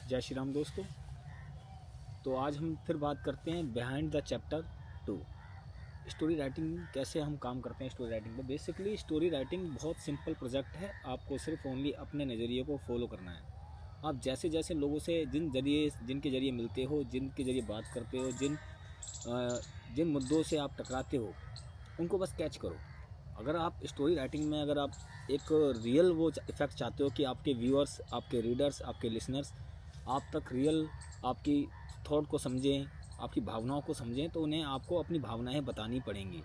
जय श्री राम दोस्तों। तो आज हम फिर बात करते हैं behind the chapter 2, story writing कैसे हम काम करते हैं स्टोरी राइटिंग पे। बेसिकली स्टोरी राइटिंग बहुत सिंपल प्रोजेक्ट है। आपको सिर्फ ओनली अपने नज़रिए को फॉलो करना है। आप जैसे जैसे लोगों से जिनके ज़रिए मिलते हो, जिनके ज़रिए बात करते हो, जिन मुद्दों से आप टकराते हो, उनको बस कैच करो। अगर आप स्टोरी राइटिंग में अगर आप एक रियल वो इफ़ेक्ट चाहते हो कि आपके व्यूअर्स, आपके रीडर्स, आपके लिसनर्स आप तक रियल आपकी थॉट को समझें, आपकी भावनाओं को समझें, तो उन्हें आपको अपनी भावनाएं बतानी पड़ेंगी।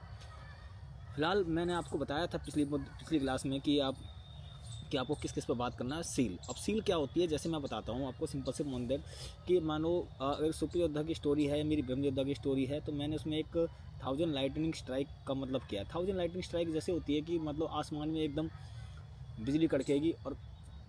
फ़िलहाल मैंने आपको बताया था पिछली क्लास में कि आपको किस किस पर बात करना है। सील। अब सील क्या होती है, जैसे मैं बताता हूँ आपको सिंपल से मंदिर कि मानो अगर सुपर योद्धा की स्टोरी है, मेरी ब्रह्म योद्धा की स्टोरी है, तो मैंने उसमें एक 1000 लाइटनिंग स्ट्राइक का मतलब किया। 1000 लाइटनिंग स्ट्राइक जैसे होती है कि मतलब आसमान में एकदम बिजली कड़केगी और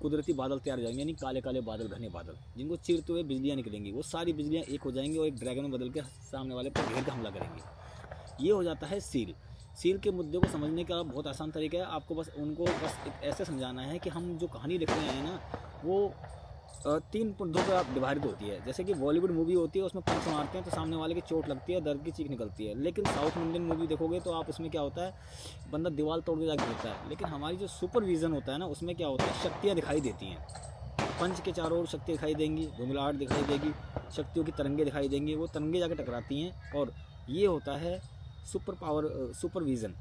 कुदरती बादल तैयार हो जाएंगे, यानी काले काले बादल, घने बादल, जिनको चीरते हुए बिजलियाँ निकलेंगी। वो सारी बिजलियाँ एक हो जाएंगी और एक ड्रैगन में बदल के सामने वाले पर घेर का हमला करेंगी। ये हो जाता है सील। सील के मुद्दे को समझने का बहुत आसान तरीका है। आपको बस उनको एक ऐसे समझाना है कि हम जो कहानी लिख रहे हैं ना, वो 3 मुद्दों पर डिवाइड होती है। जैसे कि बॉलीवुड मूवी होती है, उसमें पंच मारते हैं तो सामने वाले की चोट लगती है, दर्द की चीख निकलती है। लेकिन साउथ इंडियन मूवी देखोगे तो आप उसमें क्या होता है, बंदा दीवार तोड़ के जाके गिरता है। लेकिन हमारी जो सुपरविजन होता है ना, उसमें क्या होता है, शक्तियाँ दिखाई देती हैं। पंच के चारों ओर शक्ति दिखाई देंगी, धुंधलाहट दिखाई देगी, शक्तियों की तरंगे दिखाई देंगी, वो तरंगे जाके टकराती हैं, और ये होता है सुपरविजन।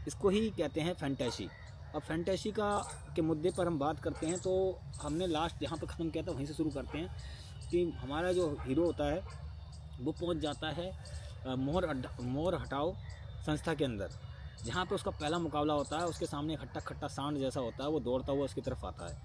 इसको ही कहते हैं फैंटेसी। अब फैंटेसी के मुद्दे पर हम बात करते हैं, तो हमने लास्ट जहाँ पर ख़त्म किया था वहीं से शुरू करते हैं कि हमारा जो हीरो होता है वो पहुँच जाता है मोर हटाओ संस्था के अंदर, जहाँ पे उसका पहला मुकाबला होता है। उसके सामने एक हट्टा खट्टा सांड जैसा होता है, वो दौड़ता हुआ उसकी तरफ आता है।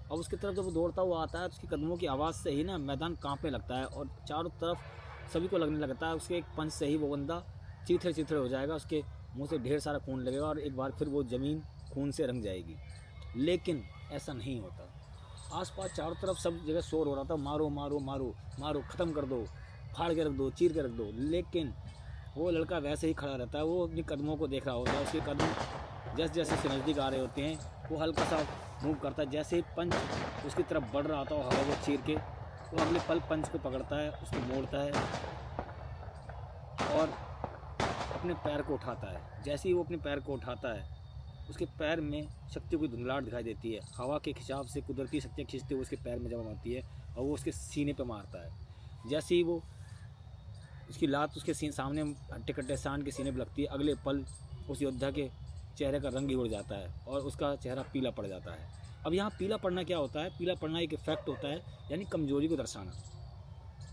अब उसकी तरफ जब वो दौड़ता हुआ आता है तो उसकी कदमों की आवाज़ से ही ना मैदान कांपने लगता है, और चारों तरफ सभी को लगने लगता है उसके एक पंच से ही वो बंदा चीथड़े चीथड़े हो जाएगा, उसके मुंह से ढेर सारा खून लगेगा और एक बार फिर वो ज़मीन खून से रंग जाएगी। लेकिन ऐसा नहीं होता। आसपास चारों तरफ सब जगह शोर हो रहा था, मारो मारो मारो मारो, ख़त्म कर दो, फाड़ के रख दो, चीर के रख दो। लेकिन वो लड़का वैसे ही खड़ा रहता है, वो अपनी कदमों को देख रहा होता है। उसके कदम जैसे जैसे उसके नज़दीक आ रहे होते हैं, वो हल्का सा मूव करता है। जैसे ही पंच उसकी तरफ बढ़ रहा था हवा को चीर के, वो अगले पल पंच को पकड़ता है, उसको मोड़ता है और अपने पैर को उठाता है। जैसे ही वो अपने पैर को उठाता है, उसके पैर में शक्तियों की धुंधलाहट दिखाई देती है। हवा के खिंचाव से कुदरती शक्तियाँ खींचते हुए उसके पैर में जमा होती है और वो उसके सीने पर मारता है। जैसे ही वो उसकी लात उसके सामने हट्टे कट्टे सांड के सीने पर लगती है, अगले पल उस योद्धा के चेहरे का रंग ही उड़ जाता है और उसका चेहरा पीला पड़ जाता है। अब यहाँ पीला पड़ना क्या होता है? पीला पड़ना एक इफेक्ट होता है, यानी कमजोरी को दर्शाना।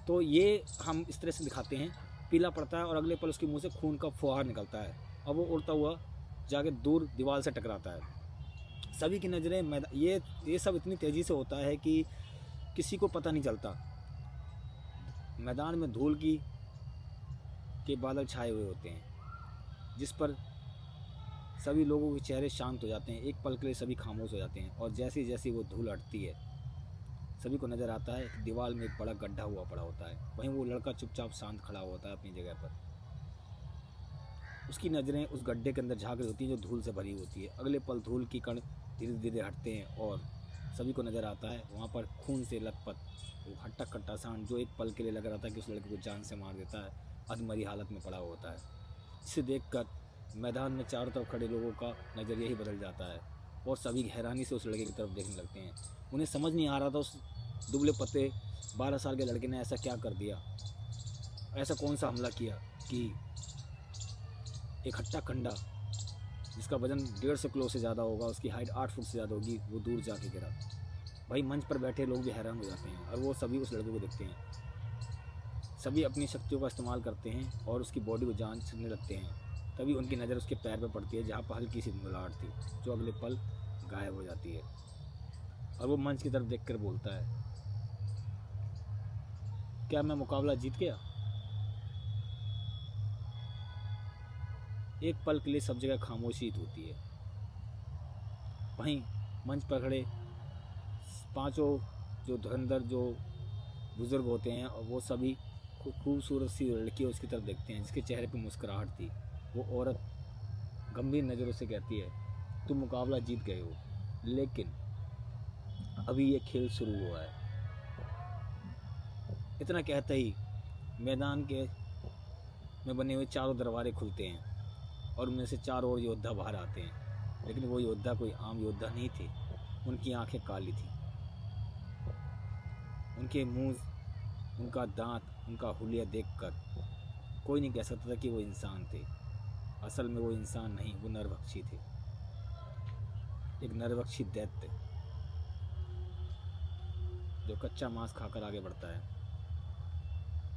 तो ये हम इस तरह से दिखाते हैं, पीला पड़ता है और अगले पल उसके मुंह से खून का फुहार निकलता है और वो उड़ता हुआ जाके दूर दीवार से टकराता है। सभी की नज़रें ये सब इतनी तेज़ी से होता है कि किसी को पता नहीं चलता। मैदान में धूल के बादल छाए हुए होते हैं, जिस पर सभी लोगों के चेहरे शांत हो जाते हैं। एक पल के लिए सभी खामोश हो जाते हैं, और जैसे जैसे वो धूल हटती है, सभी को नज़र आता है कि दीवार में एक बड़ा गड्ढा हुआ पड़ा होता है। वहीं वो लड़का चुपचाप शांत खड़ा होता है अपनी जगह पर। उसकी नज़रें उस गड्ढे के अंदर झाँक रही होती हैं जो धूल से भरी होती है। अगले पल धूल की कण धीरे धीरे हटते हैं और सभी को नज़र आता है वहाँ पर खून से लथपथ वो हट्टा कट्टा सांड, जो एक पल के लिए लग रहा था कि उस लड़के को जान से मार देता है, अधमरी हालत में पड़ा होता है। इसे देखकर मैदान में चारों तरफ खड़े लोगों का नज़रिया ही बदल जाता है और सभी हैरानी से उस लड़के की तरफ देखने लगते हैं। उन्हें समझ नहीं आ रहा था उस दुबले पतले 12 साल के लड़के ने ऐसा क्या कर दिया, ऐसा कौन सा हमला किया कि एक हट्टा कंडा जिसका वजन 150 किलो से ज़्यादा होगा, उसकी हाइट 8 फुट से ज़्यादा होगी, वो दूर जाके गिरा। भाई मंच पर बैठे लोग भी हैरान हो जाते हैं और वो सभी उस लड़के को देखते हैं। सभी अपनी शक्तियों का इस्तेमाल करते हैं और उसकी बॉडी को जांचने लगते हैं। तभी उनकी नज़र उसके पैर पर पड़ती है, जहाँ पर हल्की सी धुंधलाहट थी, जो अगले पल गायब हो जाती है। और वो मंच की तरफ देखकर बोलता है, क्या मैं मुकाबला जीत गया? एक पल के लिए सब जगह खामोशी होती है। वहीं मंच पर खड़े 5 जो धुरंधर जो बुज़ुर्ग होते हैं, और वो सभी खूबसूरत सी लड़की उसकी तरफ देखते हैं जिसके चेहरे पर मुस्कुराहट थी। वो औरत गंभीर नज़रों से कहती है, तुम मुकाबला जीत गए हो, लेकिन अभी ये खेल शुरू हुआ है। इतना कहते ही मैदान के में बने हुए चारों दरवाजे खुलते हैं और उनमें से 4 और योद्धा बाहर आते हैं। लेकिन वो योद्धा कोई आम योद्धा नहीं थे। उनकी आंखें काली थीं, उनके मुंह, उनका दांत, उनका हुलिया देखकर कोई नहीं कह सकता था कि वो इंसान थे। असल में वो इंसान नहीं, वो नरभक्षी थे, एक नरभक्षी दैत्य जो कच्चा मांस खाकर आगे बढ़ता है।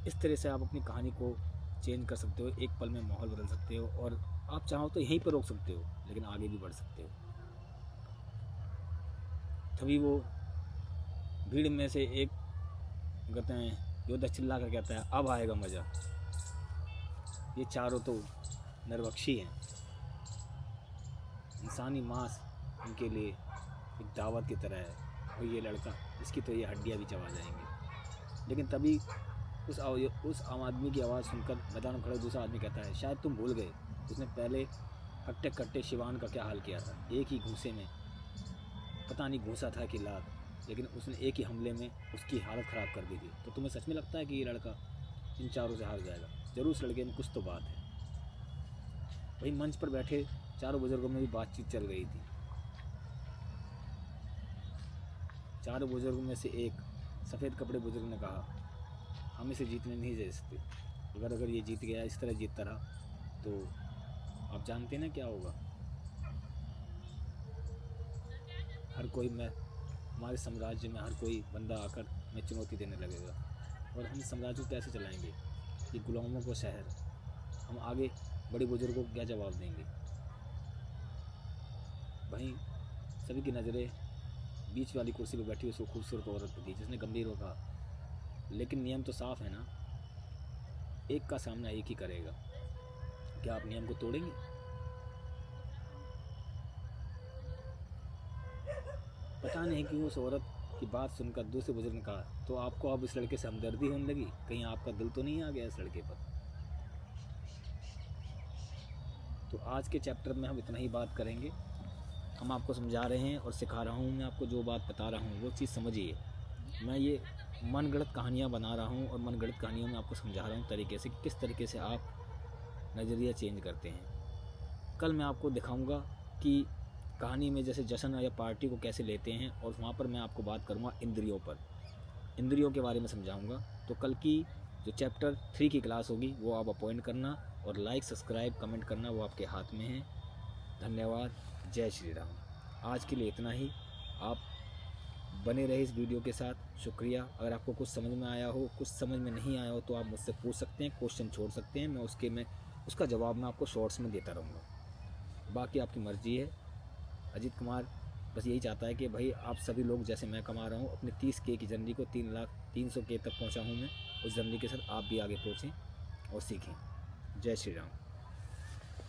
इस तरह से आप अपनी कहानी को चेंज कर सकते हो, एक पल में माहौल बदल सकते हो, और आप चाहो तो यहीं पर रोक सकते हो, लेकिन आगे भी बढ़ सकते हो। तभी वो भीड़ में से एक कहते हैं योद्धा चिल्ला कर कहता है, अब आएगा मज़ा। ये चारों तो नरभक्षी हैं, इंसानी मांस उनके लिए एक दावत की तरह है, और ये लड़का इसकी तो ये हड्डियाँ भी चबा जाएंगे। लेकिन तभी उस आम आदमी की आवाज़ सुनकर मैदान में खड़े दूसरा आदमी कहता है, शायद तुम भूल गए, उसने पहले हट्टे कट्टे शिवान का क्या हाल किया था। एक ही घूसे में, पता नहीं घूसा था कि लात, लेकिन उसने एक ही हमले में उसकी हालत ख़राब कर दी थी। तो तुम्हें सच में लगता है कि ये लड़का इन चारों से हार जाएगा? ज़रूर उस लड़के में कुछ तो बात है। वही मंच पर बैठे 4 बुजुर्गों में भी बातचीत चल रही थी। 4 बुजुर्गों में से एक सफ़ेद कपड़े बुजुर्ग ने कहा, हम इसे जीतने नहीं दे सकते। अगर ये जीत गया, इस तरह जीतता रहा, तो आप जानते हैं ना क्या होगा। हर कोई हमारे साम्राज्य में हर कोई बंदा आकर हमें चुनौती देने लगेगा, और हम साम्राज्य को कैसे चलाएंगे? ये गुलामों को शहर, हम आगे बड़े बुजुर्गों को क्या जवाब देंगे? वहीं सभी की नज़रें बीच वाली कुर्सी पर बैठी उस खूबसूरत औरत पर थी, जिसने गंभीर होकर कहा, लेकिन नियम तो साफ है ना, एक का सामना एक ही करेगा। क्या आप नियम को तोड़ेंगे? पता नहीं क्यों उस औरत की बात सुनकर दूसरे बुजुर्ग ने कहा, तो आपको अब इस लड़के से हमदर्दी होने लगी? कहीं आपका दिल तो नहीं आ गया इस लड़के पर? तो आज के चैप्टर में हम इतना ही बात करेंगे। हम आपको समझा रहे हैं और सिखा रहा हूँ, मैं आपको जो बात बता रहा हूँ वो चीज़ समझिए। मैं ये मनगढ़ंत कहानियाँ बना रहा हूँ और मनगढ़ंत कहानियों में आपको समझा रहा हूँ तरीके से, किस तरीके से आप नज़रिया चेंज करते हैं। कल मैं आपको दिखाऊंगा कि कहानी में जैसे जश्न या पार्टी को कैसे लेते हैं, और वहाँ पर मैं आपको बात करूँगा इंद्रियों पर, इंद्रियों के बारे में समझाऊँगा। तो कल की जो चैप्टर 3 की क्लास होगी वो आप अपॉइंट करना, और लाइक, सब्सक्राइब, कमेंट करना वो आपके हाथ में है। धन्यवाद। जय श्री राम। आज के लिए इतना ही। आप बने रहे इस वीडियो के साथ। शुक्रिया। अगर आपको कुछ समझ में आया हो, कुछ समझ में नहीं आया हो, तो आप मुझसे पूछ सकते हैं, क्वेश्चन छोड़ सकते हैं। मैं उसका जवाब मैं आपको शॉर्ट्स में देता रहूँगा। बाकी आपकी मर्ज़ी है। अजीत कुमार बस यही चाहता है कि भाई आप सभी लोग जैसे मैं कमा रहा हूँ अपने 30K की जर्नी को 3,300K तक पहुँचा हूँ मैं, उस जर्नी के साथ आप भी आगे पहुँचें और सीखें। जय श्री राम।